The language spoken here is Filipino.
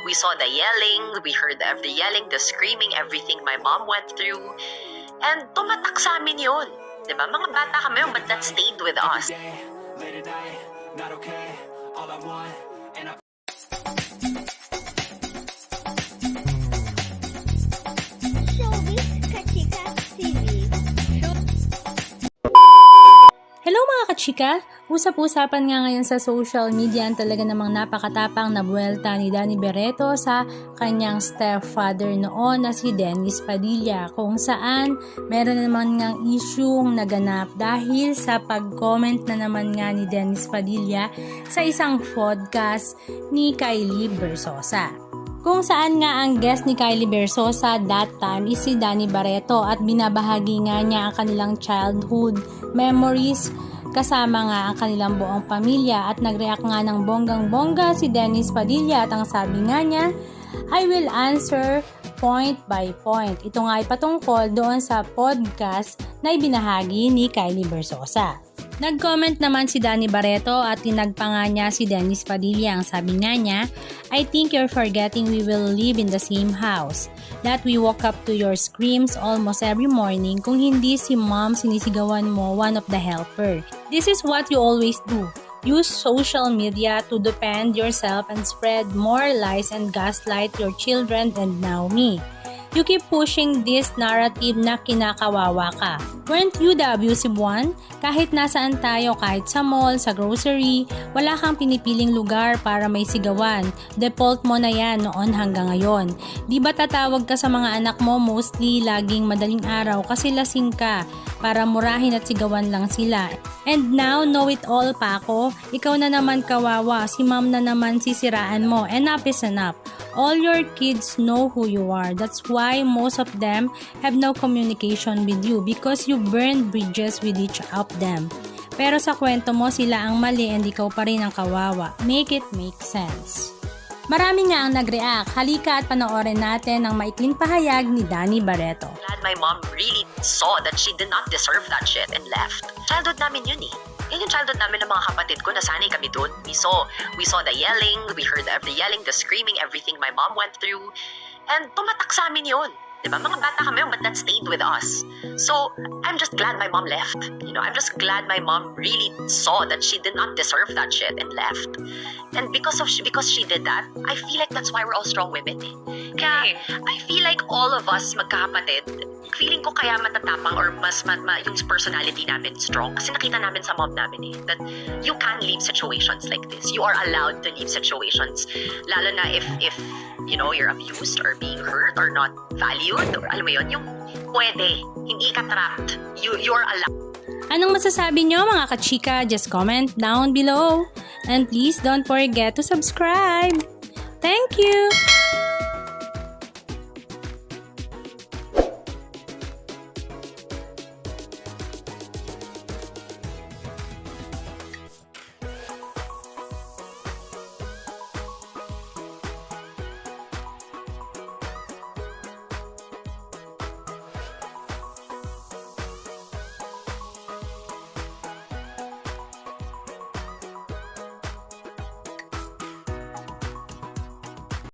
We saw the yelling, we heard the yelling, the screaming, everything my mom went through. And tumatak sa amin yun. Diba? Mga bata kami yun, but that stayed with us. Hello mga kachika! Usap-usapan nga ngayon sa social media ang talaga namang napakatapang na buwelta ni Danny Berreto sa kanyang stepfather noon na si Dennis Padilla, kung saan meron naman ngang isyung naganap dahil sa pag-comment na naman nga ni Dennis Padilla sa isang podcast ni Kylie Versosa. Kung saan nga ang guest ni Kylie Versosa that time is si Danny Berreto at binabahagi nga niya ang kanilang childhood memories kasama nga ang kanilang buong pamilya, at nag-react nga ng bonggang-bongga si Dennis Padilla at ang sabi nga niya, I will answer point by point. Ito nga ay patungkol doon sa podcast na ibinahagi ni Kylie Versosa. Nag-comment naman si Danny Berreto at tinagpa nga niya si Dennis Padilla. Ang sabi nga niya, I think you're forgetting we will live in the same house. That we woke up to your screams almost every morning. Kung hindi si mom sinisigawan mo one of the helper. This is what you always do. Use social media to defend yourself and spread more lies and gaslight your children and now me. You keep pushing this narrative na kinakawawa ka. Weren't you the abusive one? Kahit nasaan tayo, kahit sa mall, sa grocery, wala kang pinipiling lugar para may sigawan. Default mo na yan noon hanggang ngayon. Di ba tatawag ka sa mga anak mo mostly laging madaling araw kasi lasing ka para murahin at sigawan lang sila. And now, know it all pa ako. Ikaw na naman kawawa, si mom na naman sisiraan mo. Enough is enough. All your kids know who you are. That's why most of them have no communication with you because you burned bridges with each of them. Pero sa kwento mo, sila ang mali and ikaw pa rin ang kawawa. Make it make sense. Marami nga ang nag-react. Halika at panoorin natin ang maikling pahayag ni Danny Berreto. Glad my mom really saw that she did not deserve that shit and left. Childhood namin yun eh. Yan yung childhood namin ng mga kapatid ko, nasanay kami doon. We saw the yelling, we heard the yelling, the screaming, everything my mom went through. And tumatak sa amin yun. Diba? Mga bata kami yun, but that stayed with us. So, I'm just glad my mom left. I'm just glad my mom really saw that she did not deserve that shit and left. And because she did that, I feel like that's why we're all strong women eh. Kaya, I feel like all of us magkakapatid, feeling ko kaya matatapang or mas yung personality namin strong kasi nakita namin sa mom namin eh that you can leave situations like this. You are allowed to leave situations lalo na if you're abused or being hurt or not valued or alam mo yun, yung pwede, hindi ka trapped. You're allowed. Anong masasabi nyo mga kachika? Just comment down below. And please don't forget to subscribe. Thank you!